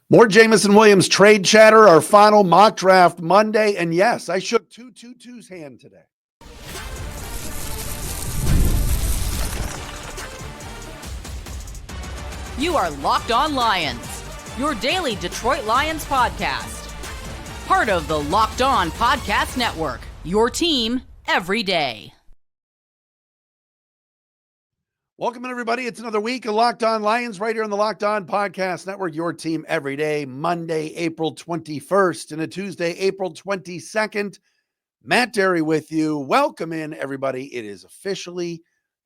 More Jameson Williams trade chatter, our final mock draft Monday. And yes, I shook 222's hand today. You are Locked On Lions, your daily Detroit Lions podcast. Part of the Locked On Podcast Network, your team every day. Welcome in, everybody. It's another week of Locked On Lions right here on the Locked On Podcast Network, your team every day, Monday, April 21st, and a Tuesday, April 22nd. Matt Dery with you. Welcome in, everybody. It is officially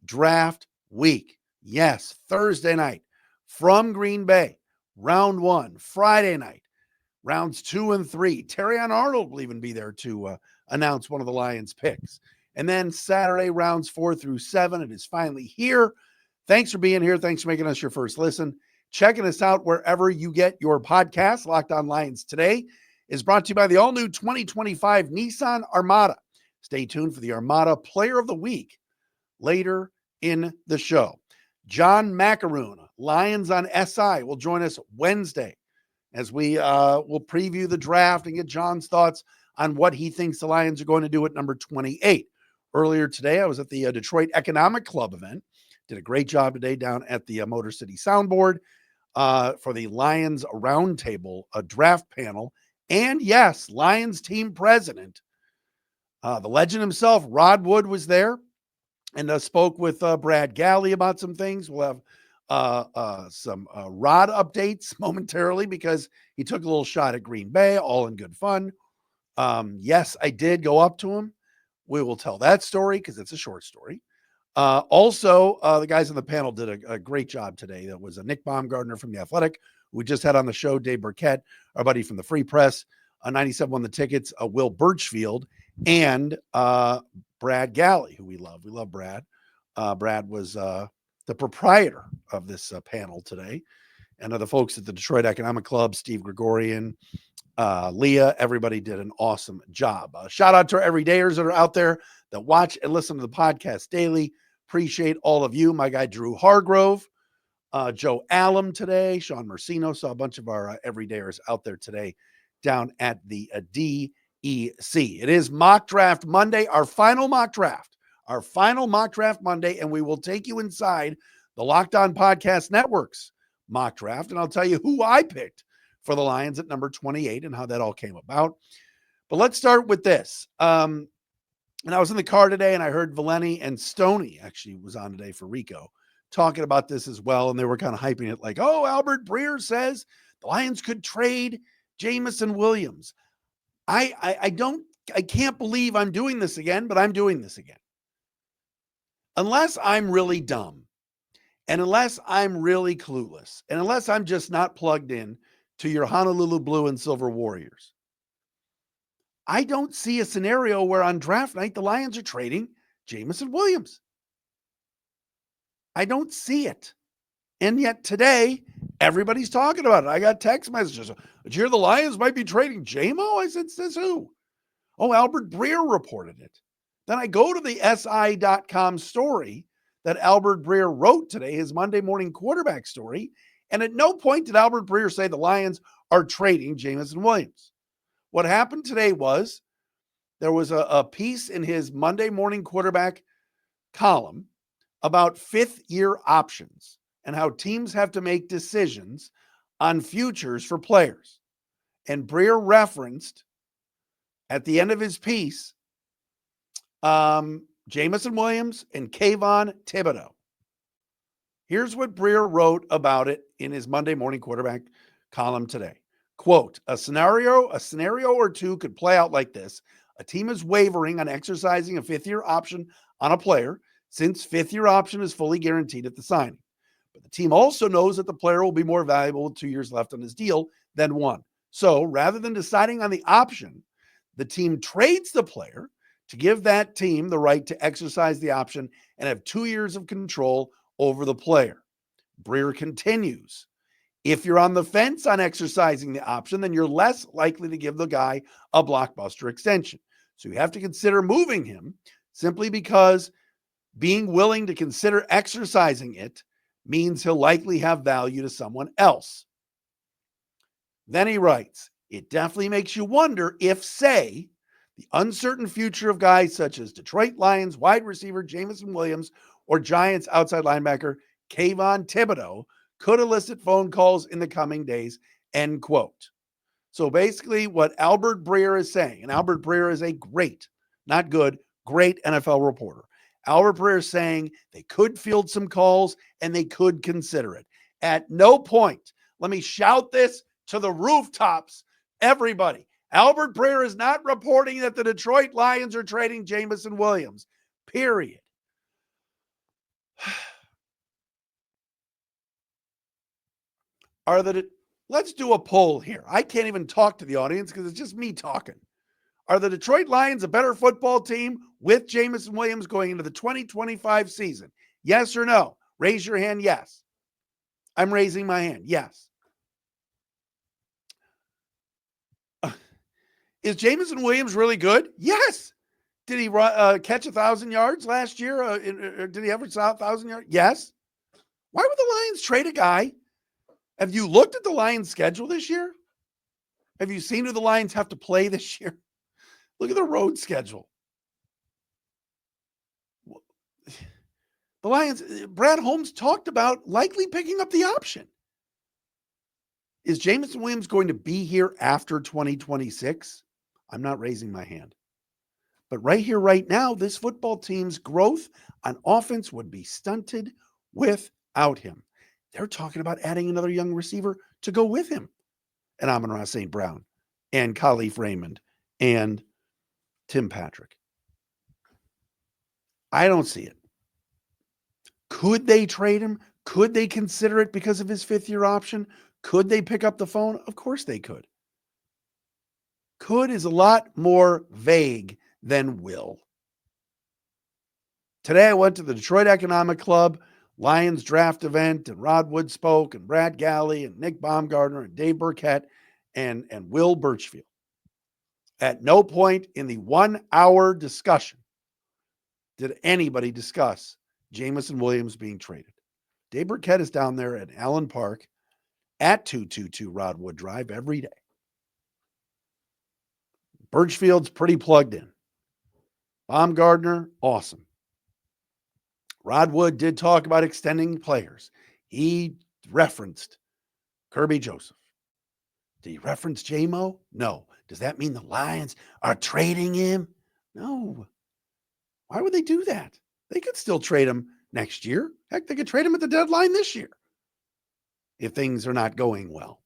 draft week. Yes, Thursday night from Green Bay, round one, Friday night, rounds 2 and 3. Terrion Arnold will even be there to announce one of the Lions picks. And then Saturday, rounds 4 through 7. It is finally here. Thanks for being here. Thanks for making us your first listen. Checking us out wherever you get your podcast. Locked On Lions today is brought to you by the all-new 2025 Nissan Armada. Stay tuned for the Armada Player of the Week later in the show. John Macaroon, Lions on SI, will join us Wednesday as we will preview the draft and get John's thoughts on what he thinks the Lions are going to do at number 28. Earlier today, I was at the Detroit Economic Club event. Did a great job today down at the Motor City Soundboard for the Lions Roundtable, a draft panel. And yes, Lions team president, the legend himself, Rod Wood, was there and spoke with Brad Galley about some things. We'll have some Rod updates momentarily because he took a little shot at Green Bay, all in good fun. Yes, I did go up to him. We will tell that story because it's a short story. Also, the guys on the panel did a great job today. That was Nick Baumgardner from The Athletic, who we just had on the show, Dave Burkett, our buddy from the Free Press, 97 won the tickets, Will Birchfield, and Brad Galley, who we love. We love Brad. Brad was the proprietor of this panel today. And the folks at the Detroit Economic Club, Steve Gregorian, Leah, everybody did an awesome job. Shout out to our everydayers that are out there that watch and listen to the podcast daily. Appreciate all of you. My guy, Drew Hargrove, Joe Allen today, Sean Mercino, saw a bunch of our everydayers out there today down at the DEC. It is Mock Draft Monday, our final mock draft Monday, and we will take you inside the Locked On Podcast Network's mock draft, and I'll tell you who I picked for the Lions at number 28 and how that all came about. But let's start with this. And I was in the car today and I heard Valeni and Stoney actually was on today for Rico talking about this as well. And they were kind of hyping it like, oh, Albert Breer says the Lions could trade Jameson Williams. I can't believe I'm doing this again, but I'm doing this again. Unless I'm really dumb and unless I'm really clueless and unless I'm just not plugged in to your Honolulu Blue and Silver Warriors, I don't see a scenario where on draft night the Lions are trading Jameson Williams. I don't see it. And yet today, everybody's talking about it. I got text messages. Did you hear the Lions might be trading Jamo? I said, says who? Oh, Albert Breer reported it. Then I go to the SI.com story that Albert Breer wrote today, his Monday morning quarterback story. And at no point did Albert Breer say the Lions are trading Jameson Williams. What happened today was there was a piece in his Monday morning quarterback column about fifth-year options and how teams have to make decisions on futures for players. And Breer referenced at the end of his piece Jameson Williams and Kayvon Thibodeau. Here's what Breer wrote about it in his Monday morning quarterback column today. Quote, a scenario or two could play out like this. A team is wavering on exercising a fifth-year option on a player since fifth-year option is fully guaranteed at the signing. But the team also knows that the player will be more valuable with 2 years left on his deal than one. So rather than deciding on the option, the team trades the player to give that team the right to exercise the option and have 2 years of control over the player. Breer continues. If you're on the fence on exercising the option, then you're less likely to give the guy a blockbuster extension. So you have to consider moving him simply because being willing to consider exercising it means he'll likely have value to someone else. Then he writes, it definitely makes you wonder if, say, the uncertain future of guys such as Detroit Lions wide receiver Jameson Williams or Giants outside linebacker Kayvon Thibodeau could elicit phone calls in the coming days, end quote. So basically what Albert Breer is saying, and Albert Breer is a great, not good, great NFL reporter. Albert Breer is saying they could field some calls and they could consider it. At no point, let me shout this to the rooftops, everybody. Albert Breer is not reporting that the Detroit Lions are trading Jameson Williams, period. Let's do a poll here. I can't even talk to the audience because it's just me talking. Are the Detroit Lions a better football team with Jameson Williams going into the 2025 season? Yes or no? Raise your hand, yes. I'm raising my hand, yes. Is Jameson Williams really good? Yes. Did he catch 1,000 yards last year? Did he average 1,000 yards? Yes. Why would the Lions trade a guy? Have you looked at the Lions' schedule this year? Have you seen who the Lions have to play this year? Look at the road schedule. The Lions, Brad Holmes talked about likely picking up the option. Is Jameson Williams going to be here after 2026? I'm not raising my hand. But right here, right now, this football team's growth on offense would be stunted without him. They're talking about adding another young receiver to go with him. And Amon-Ra St. Brown and Khalif Raymond and Tim Patrick. I don't see it. Could they trade him? Could they consider it because of his fifth-year option? Could they pick up the phone? Of course they could. Could is a lot more vague than will. Today I went to the Detroit Economic Club Lions draft event, and Rod Wood spoke, and Brad Galley, and Nick Baumgartner, and Dave Burkett, and Will Birchfield. At no point in the 1 hour discussion did anybody discuss Jameson Williams being traded. Dave Burkett is down there at Allen Park at 222 Rod Wood Drive every day. Birchfield's pretty plugged in. Baumgartner, awesome. Rod Wood did talk about extending players. He referenced Kirby Joseph. Did he reference Jamo? No. Does that mean the Lions are trading him? No. Why would they do that? They could still trade him next year. Heck, they could trade him at the deadline this year if things are not going well.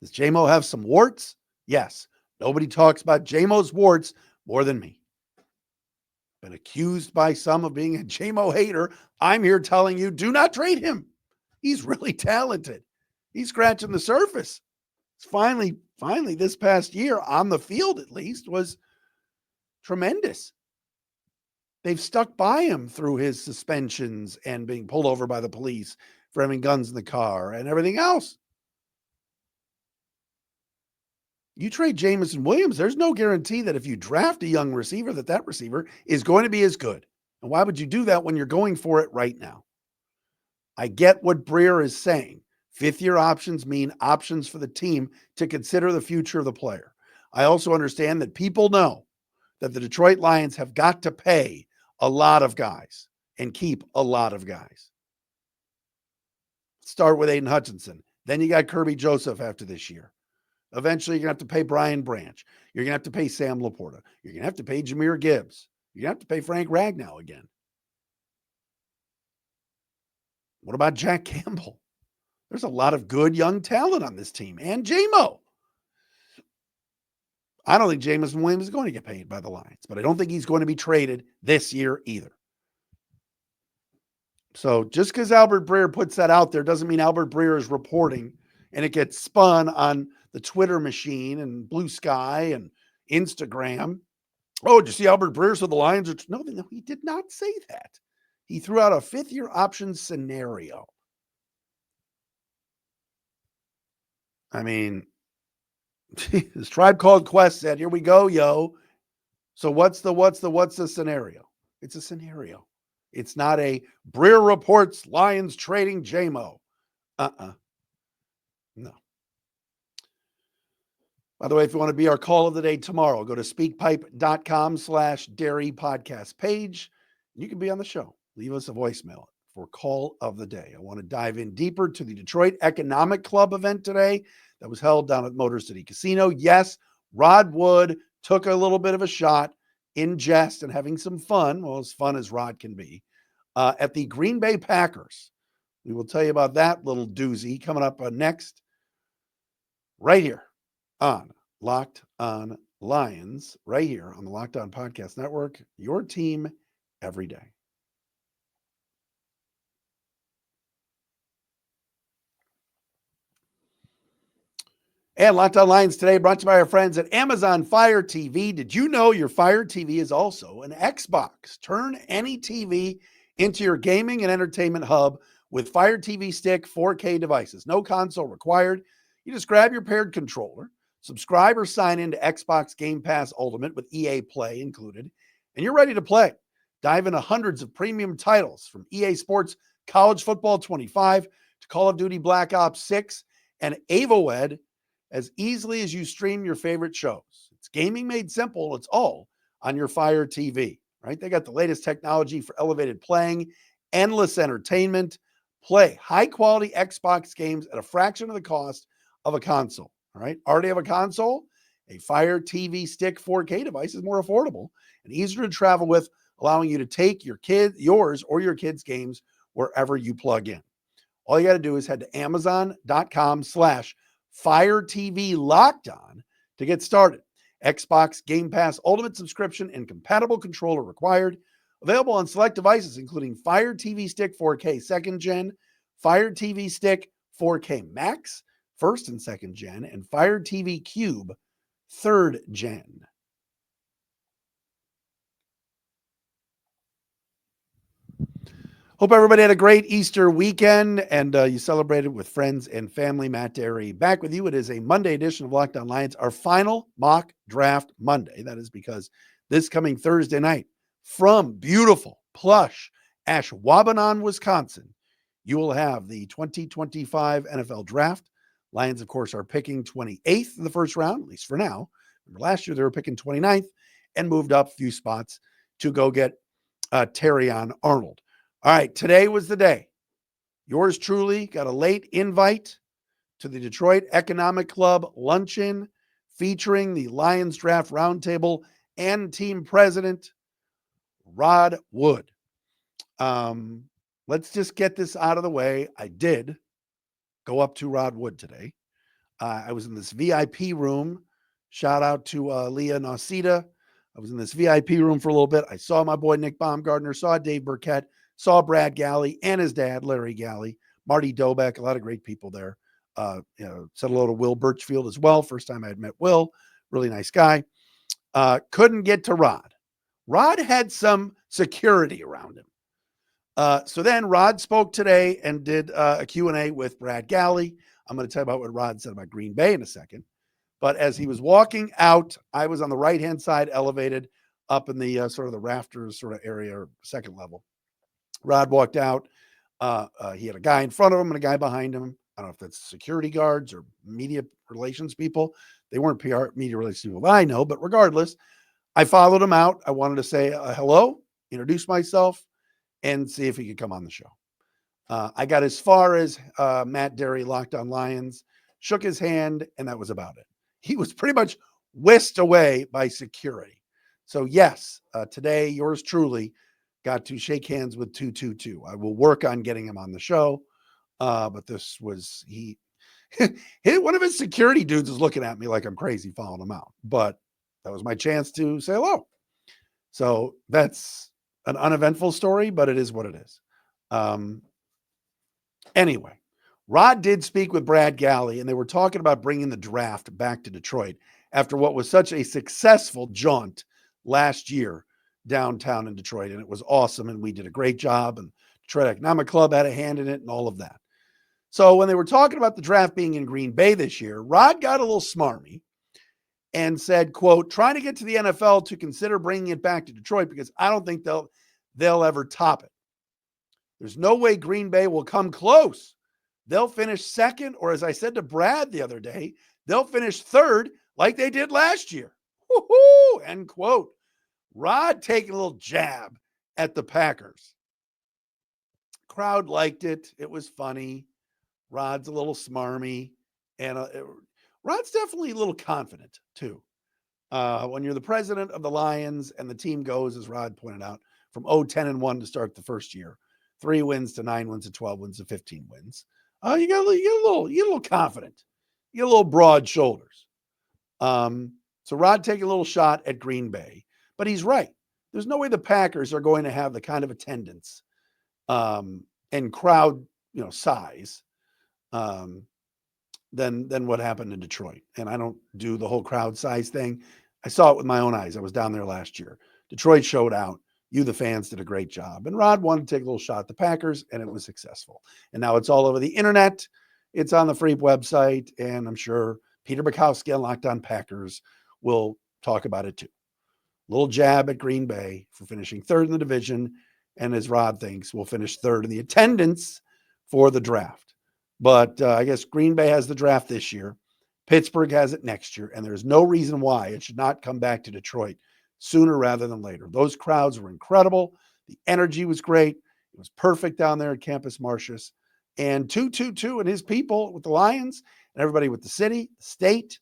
Does Jamo have some warts? Yes. Nobody talks about Jamo's warts more than me. Been accused by some of being a Jamo hater. I'm here telling you, do not trade him. He's really talented. He's scratching the surface. It's finally this past year, on the field at least, was tremendous. They've stuck by him through his suspensions and being pulled over by the police for having guns in the car and everything else. You trade Jameson Williams, there's no guarantee that if you draft a young receiver, that receiver is going to be as good. And why would you do that when you're going for it right now? I get what Breer is saying. Fifth-year options mean options for the team to consider the future of the player. I also understand that people know that the Detroit Lions have got to pay a lot of guys and keep a lot of guys. Start with Aiden Hutchinson. Then you got Kirby Joseph after this year. Eventually, you're going to have to pay Brian Branch. You're going to have to pay Sam Laporta. You're going to have to pay Jahmyr Gibbs. You're going to have to pay Frank Ragnow again. What about Jack Campbell? There's a lot of good young talent on this team. And Jamo. I don't think Jameson Williams is going to get paid by the Lions, but I don't think he's going to be traded this year either. So just because Albert Breer puts that out there doesn't mean Albert Breer is reporting and it gets spun on the Twitter machine and Blue Sky and Instagram. Oh, did you see Albert Breer said the Lions are... No, he did not say that. He threw out a fifth-year option scenario. I mean, this Tribe Called Quest said, here we go, yo. So what's the scenario? It's a scenario. It's not a Breer reports Lions trading Jamo. No. By the way, if you want to be our call of the day tomorrow, go to speakpipe.com/Dery podcast page. You can be on the show. Leave us a voicemail for call of the day. I want to dive in deeper to the Detroit Economic Club event today that was held down at Motor City Casino. Yes, Rod Wood took a little bit of a shot in jest and having some fun, well, as fun as Rod can be, at the Green Bay Packers. We will tell you about that little doozy coming up next, right here on Locked On Lions, right here on the Locked On Podcast Network, your team every day. And Locked On Lions today brought to you by our friends at Amazon Fire TV. Did you know your Fire TV is also an Xbox? Turn any TV into your gaming and entertainment hub with Fire TV Stick 4K devices. No console required. You just grab your paired controller, subscribe or sign into Xbox Game Pass Ultimate with EA Play included, and you're ready to play. Dive into hundreds of premium titles from EA Sports College Football 25 to Call of Duty Black Ops 6 and AvoEd as easily as you stream your favorite shows. It's gaming made simple. It's all on your Fire TV, right? They got the latest technology for elevated playing, endless entertainment. Play high-quality Xbox games at a fraction of the cost of a console, all right? Already have a console? A Fire TV Stick 4K device is more affordable and easier to travel with, allowing you to take yours or your kids' games wherever you plug in. All you got to do is head to Amazon.com/Fire TV Locked On to get started. Xbox Game Pass Ultimate subscription and compatible controller required. Available on select devices, including Fire TV Stick 4K 2nd Gen, Fire TV Stick 4K Max, 1st and 2nd Gen, and Fire TV Cube, 3rd Gen. Hope everybody had a great Easter weekend and you celebrated with friends and family. Matt Dery back with you. It is a Monday edition of Locked On Lions, our final mock draft Monday. That is because this coming Thursday night from beautiful, plush Ashwaubenon, Wisconsin, you will have the 2025 NFL Draft. Lions, of course, are picking 28th in the first round, at least for now. Remember last year they were picking 29th and moved up a few spots to go get Terrion Arnold. All right, today was the day. Yours truly got a late invite to the Detroit Economic Club luncheon featuring the Lions Draft Roundtable and team president, Rod Wood. Let's just get this out of the way. I did go up to Rod Wood today. I was in this VIP room. Shout out to Leah Nasita. I was in this VIP room for a little bit. I saw my boy Nick Baumgardner, saw Dave Burkett, saw Brad Galley and his dad, Larry Galley, Marty Dobeck, a lot of great people there. Said hello to Will Birchfield as well. First time I had met Will, really nice guy. Couldn't get to Rod. Rod had some security around him. So then Rod spoke today and did a Q&A with Brad Galley. I'm going to tell you about what Rod said about Green Bay in a second. But as he was walking out, I was on the right-hand side elevated up in the sort of the rafters sort of area or second level. Rod walked out. He had a guy in front of him and a guy behind him. I don't know if that's security guards or media relations people. They weren't PR media relations people that I know, but regardless, I followed him out. I wanted to say hello, introduce myself, and see if he could come on the show. I got as far as Matt Dery, Locked On Lions, shook his hand, and that was about it. He was pretty much whisked away by security. So yes, today, yours truly got to shake hands with 222. I will work on getting him on the show. But this was, one of his security dudes was looking at me like I'm crazy following him out. But that was my chance to say hello. So that's an uneventful story, but it is what it is. Anyway, Rod did speak with Brad Galley, and they were talking about bringing the draft back to Detroit after what was such a successful jaunt last year downtown in Detroit. And it was awesome. And we did a great job. And Detroit Economic Club had a hand in it and all of that. So when they were talking about the draft being in Green Bay this year, Rod got a little smarmy and said, quote, trying to get to the NFL to consider bringing it back to Detroit because I don't think they'll ever top it. There's no way Green Bay will come close. They'll finish second, or as I said to Brad the other day, they'll finish third like they did last year. Woo-hoo, end quote. Rod taking a little jab at the Packers. Crowd liked it. It was funny. Rod's a little smarmy. And Rod's definitely a little confident, too. When you're the president of the Lions and the team goes, as Rod pointed out, from 10-1 to start the first year, 3 wins to 9 wins to 12 wins to 15 wins. You get a little confident. You get a little broad shoulders. So Rod taking a little shot at Green Bay, but he's right. There's no way the Packers are going to have the kind of attendance and crowd, size than what happened in Detroit. And I don't do the whole crowd size thing. I saw it with my own eyes. I was down there last year. Detroit showed out. You, the fans, did a great job. And Rod wanted to take a little shot at the Packers, and it was successful. And now it's all over the internet. It's on the free website, and I'm sure Peter Bukowski on Locked On Packers will talk about it too. Little jab at Green Bay for finishing third in the division, and as Rod thinks, will finish third in the attendance for the draft. But I guess Green Bay has the draft this year. Pittsburgh has it next year, and there's no reason why it should not come back to Detroit sooner rather than later. Those crowds were incredible. The energy was great. It was perfect down there at Campus Martius. And 222 and his people with the Lions and everybody with the city, the state,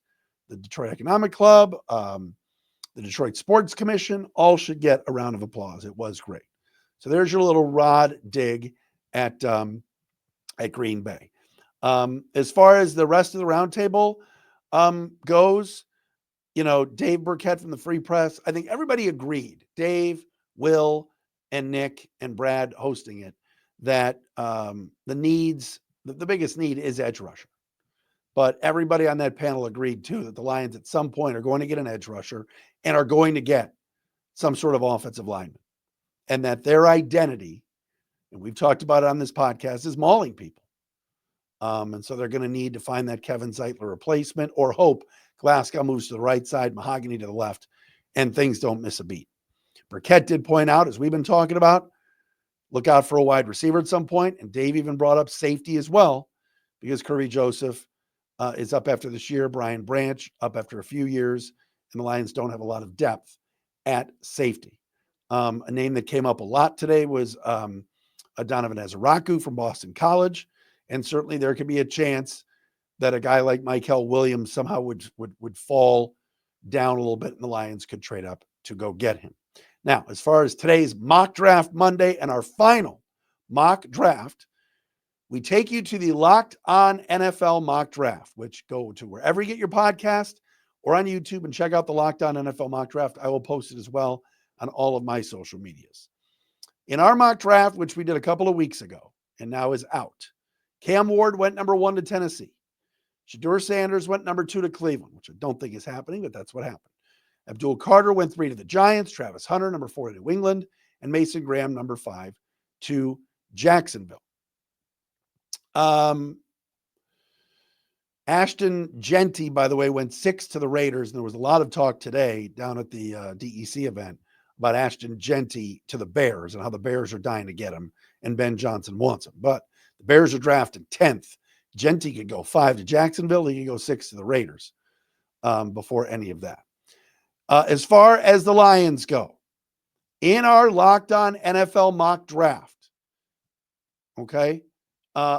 the Detroit Economic Club, the Detroit Sports Commission, all should get a round of applause. It was great. So there's your little Rod dig at Green Bay. As far as the rest of the roundtable goes, Dave Burkett from the Free Press, I think everybody agreed, Dave, Will, and Nick and Brad hosting it, that the biggest need is edge rusher. But everybody on that panel agreed, too, that the Lions at some point are going to get an edge rusher and are going to get some sort of offensive lineman. And that their identity, and we've talked about it on this podcast, is mauling people. And so they're going to need to find that Kevin Zeitler replacement or hope Glasgow moves to the right side, Mahogany to the left, and things don't miss a beat. Burkett did point out, as we've been talking about, look out for a wide receiver at some point. And Dave even brought up safety as well, because Curry Joseph is up after this year. Brian Branch up after a few years. And the Lions don't have a lot of depth at safety. A name that came up a lot today was Donovan Azaraku from Boston College. And certainly there could be a chance that a guy like Michael Williams somehow would fall down a little bit and the Lions could trade up to go get him. Now, as far as today's mock draft Monday and our final mock draft, we take you to the Locked On NFL mock draft, which go to wherever you get your podcast or on YouTube and check out the Locked On NFL mock draft. I will post it as well on all of my social medias. In our mock draft, which we did a couple of weeks ago and now is out, Cam Ward went number 1 to Tennessee. Shedeur Sanders went number 2 to Cleveland, which I don't think is happening, but that's what happened. Abdul Carter went 3 to the Giants. Travis Hunter, number 4 to New England. And Mason Graham, number 5 to Jacksonville. Ashton Genty, by the way, went 6 to the Raiders. And there was a lot of talk today down at the DEC event about Ashton Genty to the Bears and how the Bears are dying to get him. And Ben Johnson wants him. But the Bears are drafted 10th. Genty could go 5 to Jacksonville. He could go 6 to the Raiders before any of that. As far as the Lions go, in our Locked On NFL mock draft, okay,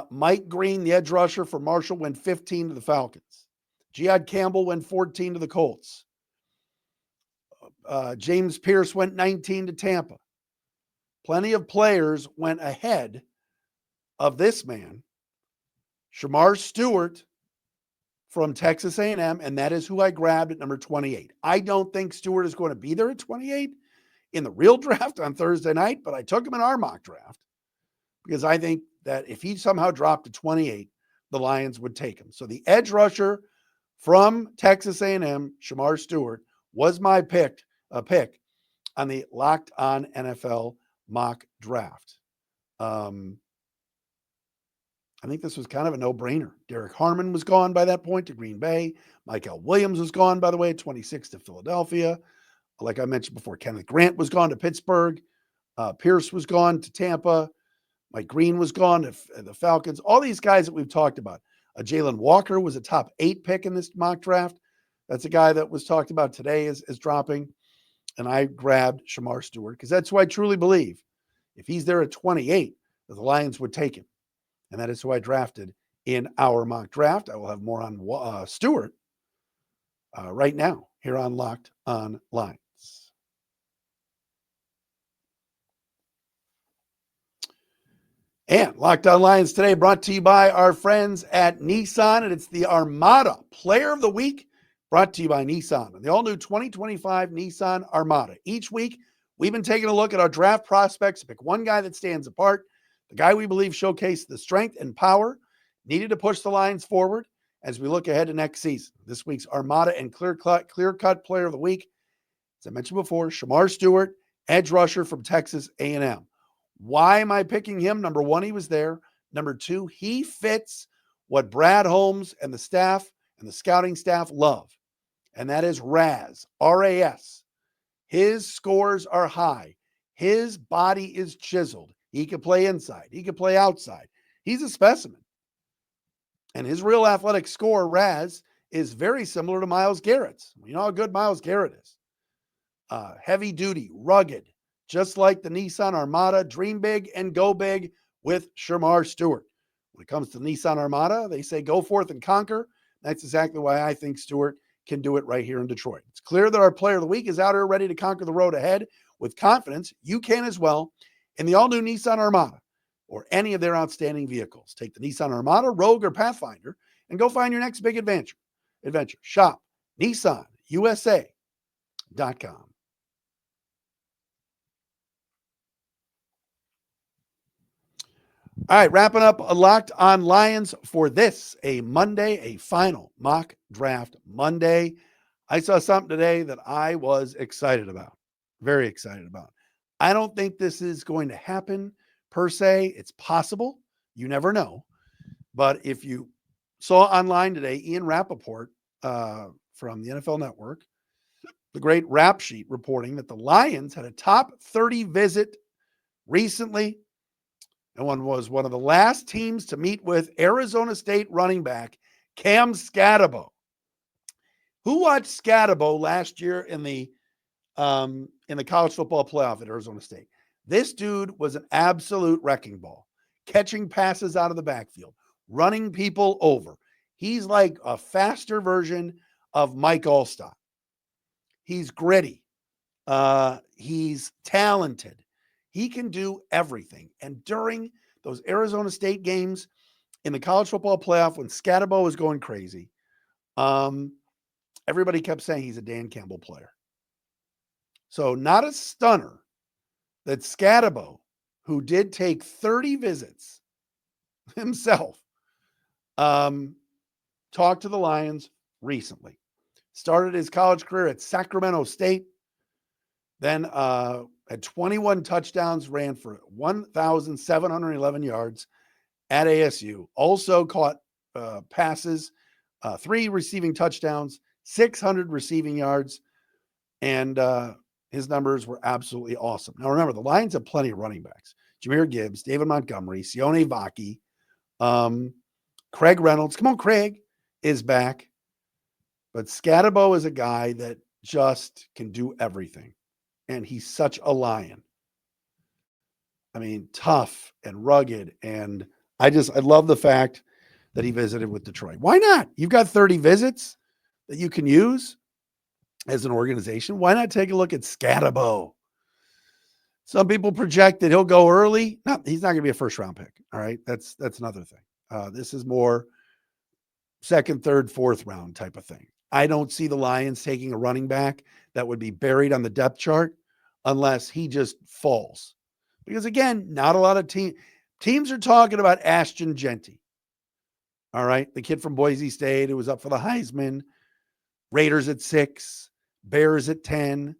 Mike Green, the edge rusher for Marshall, went 15 to the Falcons. Jihad Campbell went 14 to the Colts. James Pierce went 19 to Tampa. Plenty of players went ahead of this man, Shemar Stewart from Texas A&M, and that is who I grabbed at number 28. I don't think Stewart is going to be there at 28 in the real draft on Thursday night, but I took him in our mock draft because I think that if he somehow dropped to 28, the Lions would take him. So the edge rusher from Texas A&M, Shemar Stewart, was my pick on the Locked On NFL mock draft. I think this was kind of a no-brainer. Derek Harmon was gone by that point to Green Bay. Michael Williams was gone, by the way, at 26 to Philadelphia. Like I mentioned before, Kenneth Grant was gone to Pittsburgh. Pierce was gone to Tampa. Mike Green was gone to the Falcons. All these guys that we've talked about. Jalen Walker was a top 8 pick in this mock draft. That's a guy that was talked about today as dropping. And I grabbed Shemar Stewart because that's who I truly believe. If he's there at 28, the Lions would take him. And that is who I drafted in our mock draft. I will have more on Stewart right now here on Locked on Lions. And Locked on Lions today brought to you by our friends at Nissan, and it's the Armada Player of the Week brought to you by Nissan. And the all-new 2025 Nissan Armada. Each week, we've been taking a look at our draft prospects to pick one guy that stands apart, the guy we believe showcased the strength and power needed to push the Lions forward as we look ahead to next season. This week's Armada and clear-cut Player of the Week, as I mentioned before, Shemar Stewart, edge rusher from Texas A&M. Why am I picking him? Number one, he was there. Number two, he fits what Brad Holmes and the staff and the scouting staff love, and that is RAS, R-A-S. His scores are high. His body is chiseled. He can play inside. He can play outside. He's a specimen. And his real athletic score, RAS, is very similar to Myles Garrett's. You know how good Myles Garrett is. Heavy duty, rugged, just like the Nissan Armada. Dream big and go big with Shemar Stewart. When it comes to Nissan Armada, they say go forth and conquer. That's exactly why I think Stewart can do it right here in Detroit. It's clear that our Player of the Week is out here ready to conquer the road ahead with confidence. You can as well in the all-new Nissan Armada or any of their outstanding vehicles. Take the Nissan Armada, Rogue, or Pathfinder and go find your next big adventure. Shop NissanUSA.com. All right, wrapping up Locked on Lions for this, a Monday, a final mock draft Monday. I saw something today that I was excited about, very excited about. I don't think this is going to happen per se. It's possible. You never know. But if you saw online today, Ian Rappaport from the NFL Network, the great rap sheet reporting that the Lions had a top 30 visit recently. And one was one of the last teams to meet with Arizona State running back Cam Skattebo. Who watched Skattebo last year in the college football playoff at Arizona State? This dude was an absolute wrecking ball, catching passes out of the backfield, running people over. He's like a faster version of Mike Allstott. He's gritty. He's talented. He can do everything. And during those Arizona State games in the college football playoff, when Skattebo was going crazy, everybody kept saying he's a Dan Campbell player. So not a stunner that Skattebo, who did take 30 visits himself, talked to the Lions recently. Started his college career at Sacramento State. Then had 21 touchdowns, ran for 1,711 yards at ASU. Also caught passes, 3 receiving touchdowns, 600 receiving yards, and his numbers were absolutely awesome. Now, remember, the Lions have plenty of running backs. Jahmyr Gibbs, David Montgomery, Sione Vaki, Craig Reynolds. Come on, Craig is back. But Skattebo is a guy that just can do everything. And he's such a Lion. I mean, tough and rugged. And I love the fact that he visited with Detroit. Why not? You've got 30 visits that you can use as an organization. Why not take a look at Skattebo? Some people project that he'll go early. No, he's not going to be a first-round pick. All right, that's another thing. This is more second, third, fourth round type of thing. I don't see the Lions taking a running back that would be buried on the depth chart unless he just falls. Because, again, not a lot of teams are talking about Ashton Jeanty. All right, the kid from Boise State who was up for the Heisman. Raiders at 6, Bears at 10,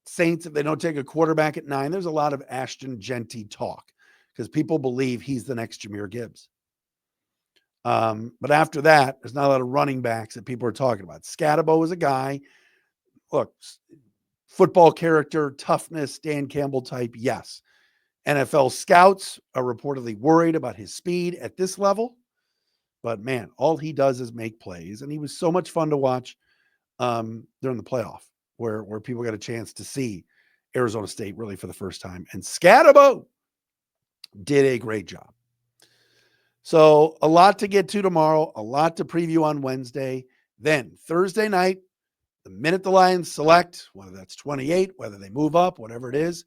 Saints, if they don't take a quarterback at 9. There's a lot of Ashton Jeanty talk because people believe he's the next Jahmyr Gibbs. But after that, there's not a lot of running backs that people are talking about. Skattebo is a guy, look, football character, toughness, Dan Campbell type, yes. NFL scouts are reportedly worried about his speed at this level, But man, all he does is make plays. And he was so much fun to watch during the playoff where people got a chance to see Arizona State really for the first time. And Skattebo did a great job. So a lot to get to tomorrow, a lot to preview on Wednesday. Then Thursday night, the minute the Lions select, whether that's 28, whether they move up, whatever it is,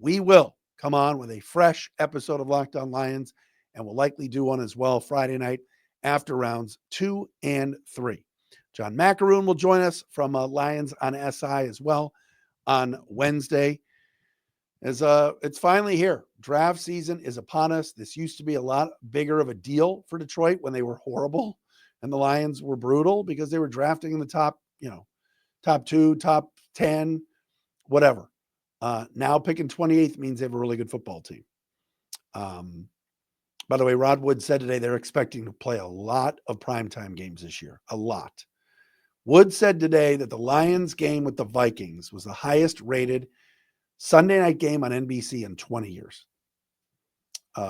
we will come on with a fresh episode of Locked On Lions, and we'll likely do one as well Friday night after rounds 2 and 3. John Macaroon will join us from Lions on SI as well on Wednesday. It's finally here. Draft season is upon us. This used to be a lot bigger of a deal for Detroit when they were horrible and the Lions were brutal because they were drafting in the top 2, top 10, whatever. Now picking 28th means they have a really good football team. By the way, Rod Wood said today they're expecting to play a lot of primetime games this year. A lot. Wood said today that the Lions game with the Vikings was the highest rated Sunday night game on NBC in 20 years.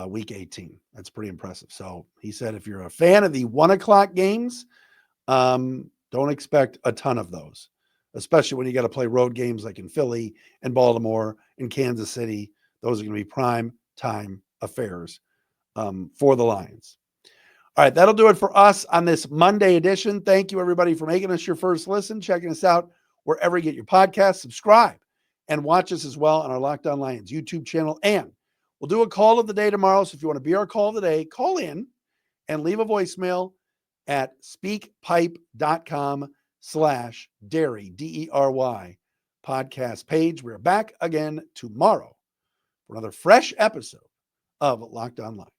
Week 18. That's pretty impressive. So he said if you're a fan of the 1 o'clock games, don't expect a ton of those, especially when you got to play road games like in Philly and Baltimore and Kansas City. Those are going to be prime time affairs for the Lions. All right, that'll do it for us on this Monday edition. Thank you, everybody, for making us your first listen, checking us out wherever you get your podcasts. Subscribe and watch us as well on our Locked On Lions YouTube channel. And we'll do a call of the day tomorrow. So if you want to be our call of the day, call in and leave a voicemail at speakpipe.com/Dery, Dery podcast page. We're back again tomorrow for another fresh episode of Locked On Lions.